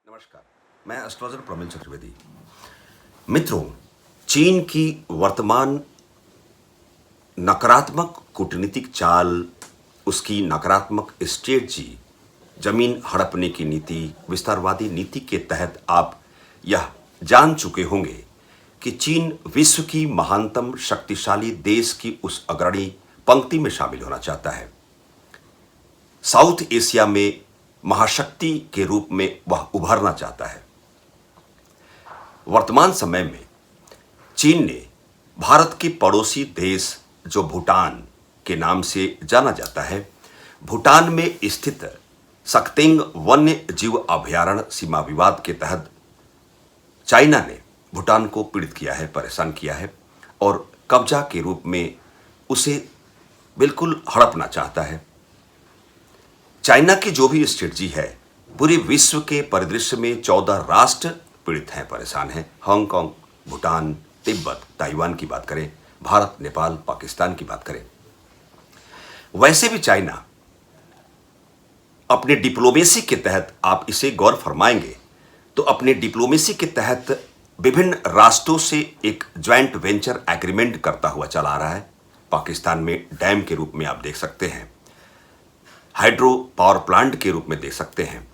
नमस्कार, मैं एस्ट्रोलॉजर प्रमिल चतुर्वेदी। मित्रों, चीन की वर्तमान नकारात्मक कूटनीतिक चाल, उसकी नकारात्मक स्ट्रेटजी, जमीन हड़पने की नीति, विस्तारवादी नीति के तहत आप यह जान चुके होंगे कि चीन विश्व की महानतम शक्तिशाली देश की उस अग्रणी पंक्ति में शामिल होना चाहता है। साउथ एशिया में महाशक्ति के रूप में वह उभरना चाहता है। वर्तमान समय में चीन ने भारत के पड़ोसी देश जो भूटान के नाम से जाना जाता है, भूटान में स्थित सक्तेंग वन्य जीव अभयारण्य सीमा विवाद के तहत चाइना ने भूटान को पीड़ित किया है, परेशान किया है और कब्जा के रूप में उसे बिल्कुल हड़पना चाहता है। चाइना की जो भी स्ट्रेटजी है, पूरे विश्व के परिदृश्य में 14 राष्ट्र पीड़ित हैं, परेशान हैं। हांगकांग, भूटान, तिब्बत, ताइवान की बात करें, भारत, नेपाल, पाकिस्तान की बात करें। वैसे भी चाइना अपने डिप्लोमेसी के तहत, आप इसे गौर फरमाएंगे तो अपने डिप्लोमेसी के तहत विभिन्न राष्ट्रों से एक ज्वाइंट वेंचर एग्रीमेंट करता हुआ चला आ रहा है। पाकिस्तान में डैम के रूप में आप देख सकते हैं, हाइड्रो पावर प्लांट के रूप में देख सकते हैं।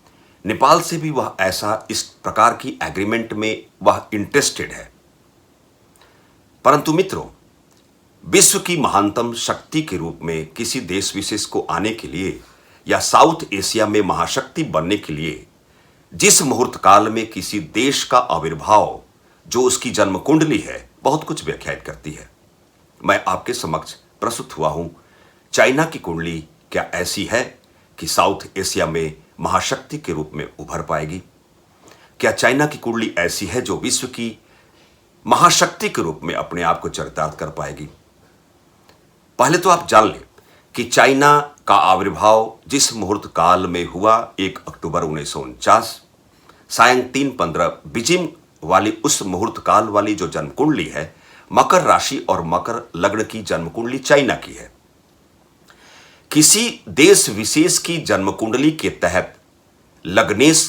नेपाल से भी वह ऐसा इस प्रकार की एग्रीमेंट में वह इंटरेस्टेड है। परंतु मित्रों, विश्व की महानतम शक्ति के रूप में किसी देश विशेष को आने के लिए या साउथ एशिया में महाशक्ति बनने के लिए जिस मुहूर्त काल में किसी देश का आविर्भाव, जो उसकी जन्म कुंडली है, बहुत कुछ व्याख्यायित करती है। मैं आपके समक्ष प्रस्तुत हुआ हूं। चाइना की कुंडली क्या ऐसी है कि साउथ एशिया में महाशक्ति के रूप में उभर पाएगी? क्या चाइना की कुंडली ऐसी है जो विश्व की महाशक्ति के रूप में अपने आप को चरितार्थ कर पाएगी? पहले तो आप जान लें कि चाइना का आविर्भाव जिस मुहूर्त काल में हुआ, 1 अक्टूबर 1949 सायं 3:15 बीजिंग वाली उस मुहूर्त काल वाली जो जन्म कुंडली है, मकर राशि और मकर लग्न की जन्म कुंडली चाइना की है। किसी देश विशेष की जन्म कुंडली के तहत लग्नेश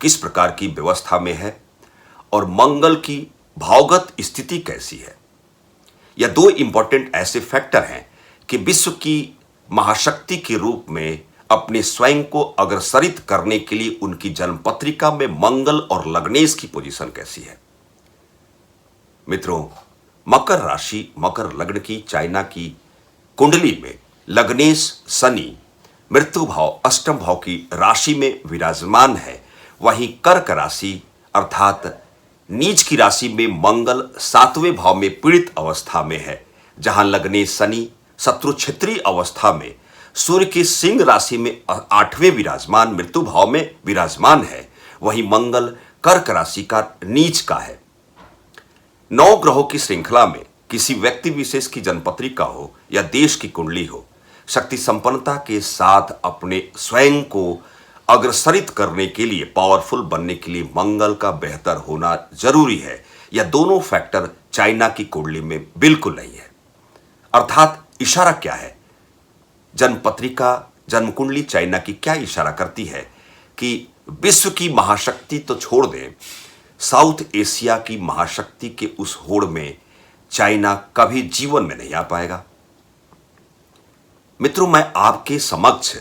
किस प्रकार की व्यवस्था में है और मंगल की भावगत स्थिति कैसी है, यह दो इंपॉर्टेंट ऐसे फैक्टर हैं कि विश्व की महाशक्ति के रूप में अपने स्वयं को अग्रसरित करने के लिए उनकी जन्म पत्रिका में मंगल और लग्नेश की पोजीशन कैसी है। मित्रों, मकर राशि, मकर लग्न की चाइना की कुंडली में लग्नेश शनि मृत्यु भाव, अष्टम भाव की राशि में विराजमान है। वहीं कर्क राशि अर्थात नीच की राशि में मंगल 7वें भाव में पीड़ित अवस्था में है, जहां लग्नेश शनि शत्रु क्षेत्रीय अवस्था में सूर्य की सिंह राशि में 8वें विराजमान मृत्यु भाव में विराजमान है। वहीं मंगल कर्क राशि का नीच का है। 9 ग्रहों की श्रृंखला में किसी व्यक्ति विशेष की जन्मपत्रिका हो या देश की कुंडली हो, शक्ति संपन्नता के साथ अपने स्वयं को अग्रसरित करने के लिए, पावरफुल बनने के लिए मंगल का बेहतर होना जरूरी है। यह दोनों फैक्टर चाइना की कुंडली में बिल्कुल नहीं है। अर्थात इशारा क्या है? जन्म पत्रिका, जन्म कुंडली चाइना की क्या इशारा करती है कि विश्व की महाशक्ति तो छोड़ दें, साउथ एशिया की महाशक्ति के उस होड़ में चाइना कभी जीवन में नहीं आ पाएगा। मित्रों, मैं आपके समक्ष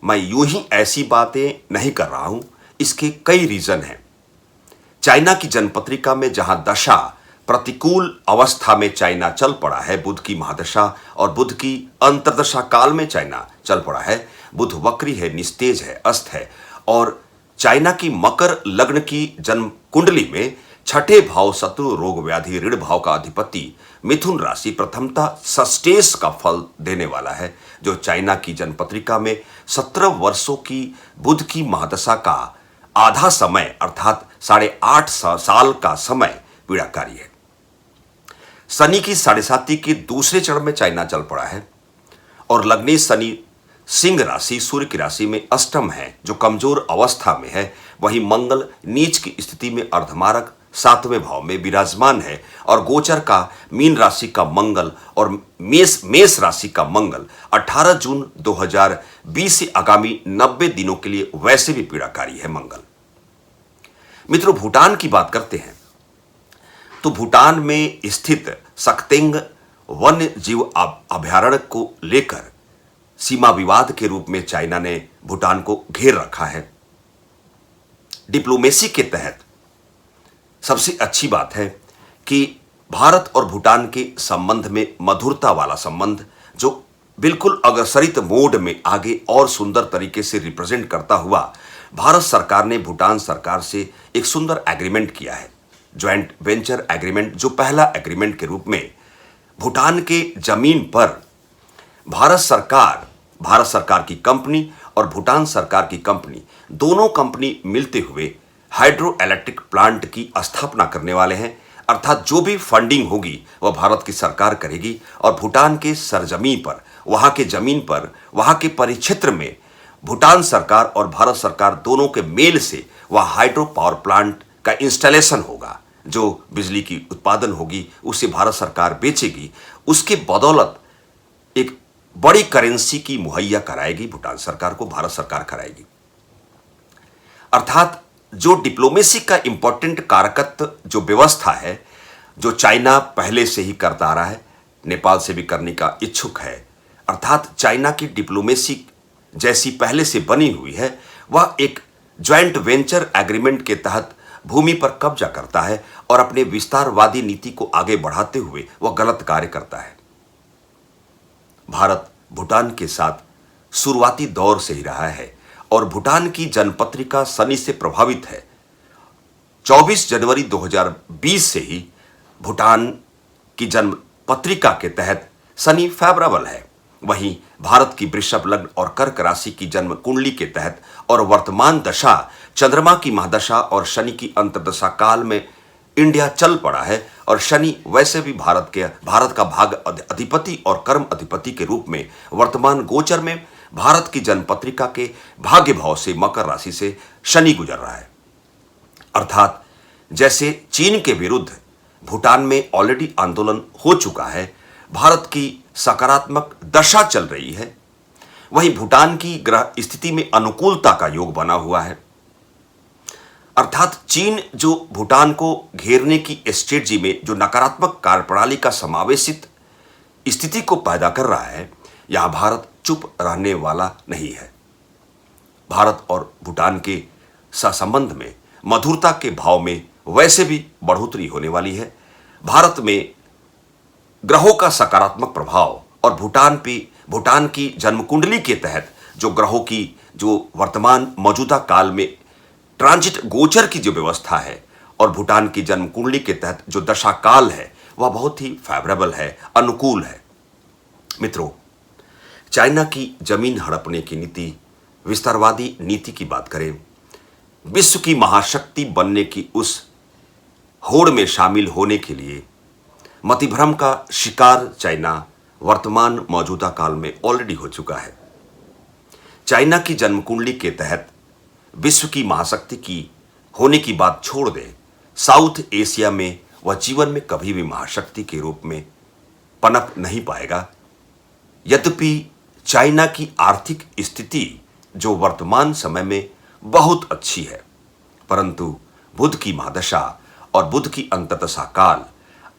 मैं यूं ही ऐसी बातें नहीं कर रहा हूं, इसके कई रीजन हैं। चाइना की जन्मपत्रिका में जहां दशा प्रतिकूल अवस्था में चाइना चल पड़ा है, बुध की महादशा और बुध की अंतर्दशा काल में चाइना चल पड़ा है। बुध वक्री है, निस्तेज है, अस्त है और चाइना की मकर लग्न की जन्म कुंडली में 6ठे भाव शत्रु रोग व्याधि ऋण भाव का अधिपति मिथुन राशि प्रथमता सस्टेस का फल देने वाला है, जो चाइना की जन्मपत्रिका में 17 वर्षों की बुध की महादशा का आधा समय अर्थात 8.5 साल का समय पीड़ाकारी है। शनि की 7.5 के दूसरे चरण में चाइना चल पड़ा है और लग्नेश शनि सिंह राशि सूर्य की राशि में अष्टम है, जो कमजोर अवस्था में है। वहीं मंगल नीच की स्थिति में अर्धमारक 7वें भाव में विराजमान है और गोचर का मीन राशि का मंगल और मेष राशि का मंगल 18 जून 2020 से आगामी 90 दिनों के लिए वैसे भी पीड़ाकारी है मंगल। मित्रों, भूटान की बात करते हैं तो भूटान में स्थित सक्तेंग वन्य जीव अभयारण्य को लेकर सीमा विवाद के रूप में चाइना ने भूटान को घेर रखा है। डिप्लोमेसी के तहत सबसे अच्छी बात है कि भारत और भूटान के संबंध में मधुरता वाला संबंध, जो बिल्कुल अग्रसरित मोड में आगे और सुंदर तरीके से रिप्रेजेंट करता हुआ भारत सरकार ने भूटान सरकार से एक सुंदर एग्रीमेंट किया है, ज्वाइंट वेंचर एग्रीमेंट, जो पहला एग्रीमेंट के रूप में भूटान के जमीन पर भारत सरकार की कंपनी और भूटान सरकार की कंपनी, दोनों कंपनी मिलते हुए हाइड्रो इलेक्ट्रिक प्लांट की स्थापना करने वाले हैं। अर्थात जो भी फंडिंग होगी वह भारत की सरकार करेगी और भूटान के सरजमीन पर, वहां के जमीन पर, वहां के परिक्षेत्र में भूटान सरकार और भारत सरकार दोनों के मेल से वह हाइड्रो पावर प्लांट का इंस्टॉलेशन होगा। जो बिजली की उत्पादन होगी उसे भारत सरकार बेचेगी, उसके बदौलत एक बड़ी करेंसी की मुहैया कराएगी भूटान सरकार को, भारत सरकार कराएगी। अर्थात जो डिप्लोमेसी का इंपॉर्टेंट कारकत्व, जो व्यवस्था है, जो चाइना पहले से ही करता आ रहा है, नेपाल से भी करने का इच्छुक है, अर्थात चाइना की डिप्लोमेसी जैसी पहले से बनी हुई है, वह एक ज्वाइंट वेंचर एग्रीमेंट के तहत भूमि पर कब्जा करता है और अपने विस्तारवादी नीति को आगे बढ़ाते हुए वह गलत कार्य करता है। भारत भूटान के साथ शुरुआती दौर से ही रहा है और भूटान की जनपत्रिका सनी से प्रभावित है। 24 जनवरी 2020 से ही भूटान की जनपत्रिका के तहत सनी फेवरेबल है। वहीं भारत की वृषभ लग्न और कर्क राशि की जन्म कुंडली के तहत और वर्तमान दशा चंद्रमा की महादशा और शनि की अंतर्दशा काल में इंडिया चल पड़ा है और शनि वैसे भी भारत का भाग अधिपति और कर्म अधिपति के रूप में वर्तमान गोचर में भारत की जनपत्रिका के भाग्य भाव से मकर राशि से शनि गुजर रहा है। अर्थात जैसे चीन के विरुद्ध भूटान में ऑलरेडी आंदोलन हो चुका है, भारत की सकारात्मक दशा चल रही है, वहीं भूटान की ग्रह स्थिति में अनुकूलता का योग बना हुआ है। अर्थात चीन जो भूटान को घेरने की स्ट्रेटजी में जो नकारात्मक कार्यप्रणाली का समावेशित स्थिति को पैदा कर रहा है, यहां भारत चुप रहने वाला नहीं है। भारत और भूटान के संबंध में मधुरता के भाव में वैसे भी बढ़ोतरी होने वाली है। भारत में ग्रहों का सकारात्मक प्रभाव और भूटान की जन्मकुंडली के तहत जो ग्रहों की जो वर्तमान मौजूदा काल में ट्रांजिट गोचर की जो व्यवस्था है और भूटान की जन्मकुंडली के तहत जो दशा काल है, वह बहुत ही फेवरेबल है, अनुकूल है। मित्रों, चाइना की जमीन हड़पने की नीति, विस्तारवादी नीति की बात करें, विश्व की महाशक्ति बनने की उस होड़ में शामिल होने के लिए मतिभ्रम का शिकार चाइना वर्तमान मौजूदा काल में ऑलरेडी हो चुका है। चाइना की जन्मकुंडली के तहत विश्व की महाशक्ति की होने की बात छोड़ दे, साउथ एशिया में वह जीवन में कभी भी महाशक्ति के रूप में पनप नहीं पाएगा। यद्यपि चाइना की आर्थिक स्थिति जो वर्तमान समय में बहुत अच्छी है, परंतु बुध की महादशा और बुध की अंतर्दशा काल,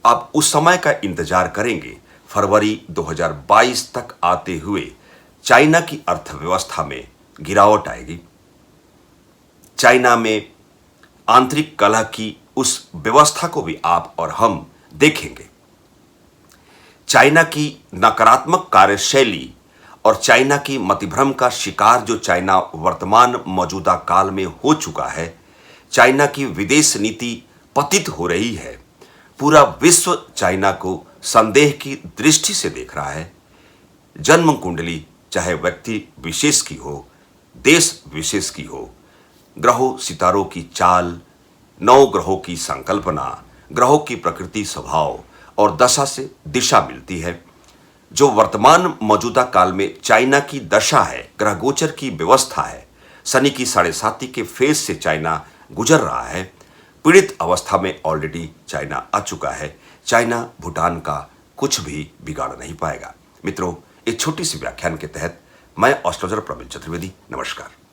आप उस समय का इंतजार करेंगे। फरवरी 2022 तक आते हुए चाइना की अर्थव्यवस्था में गिरावट आएगी। चाइना में आंतरिक कलह की उस व्यवस्था को भी आप और हम देखेंगे। चाइना की नकारात्मक कार्यशैली और चाइना की मतिभ्रम का शिकार जो चाइना वर्तमान मौजूदा काल में हो चुका है, चाइना की विदेश नीति पतित हो रही है। पूरा विश्व चाइना को संदेह की दृष्टि से देख रहा है। जन्म कुंडली चाहे व्यक्ति विशेष की हो, देश विशेष की हो, ग्रहों सितारों की चाल, 9 ग्रहों की संकल्पना, ग्रहों की प्रकृति स्वभाव और दशा से दिशा मिलती है। जो वर्तमान मौजूदा काल में चाइना की दशा है, ग्रह गोचर की व्यवस्था है, शनि की 7.5 के फेज से चाइना गुजर रहा है। पीड़ित अवस्था में ऑलरेडी चाइना आ चुका है। चाइना भूटान का कुछ भी बिगाड़ नहीं पाएगा। मित्रों, इस छोटी सी व्याख्यान के तहत मैं एस्ट्रोलॉजर प्रवीण चतुर्वेदी, नमस्कार।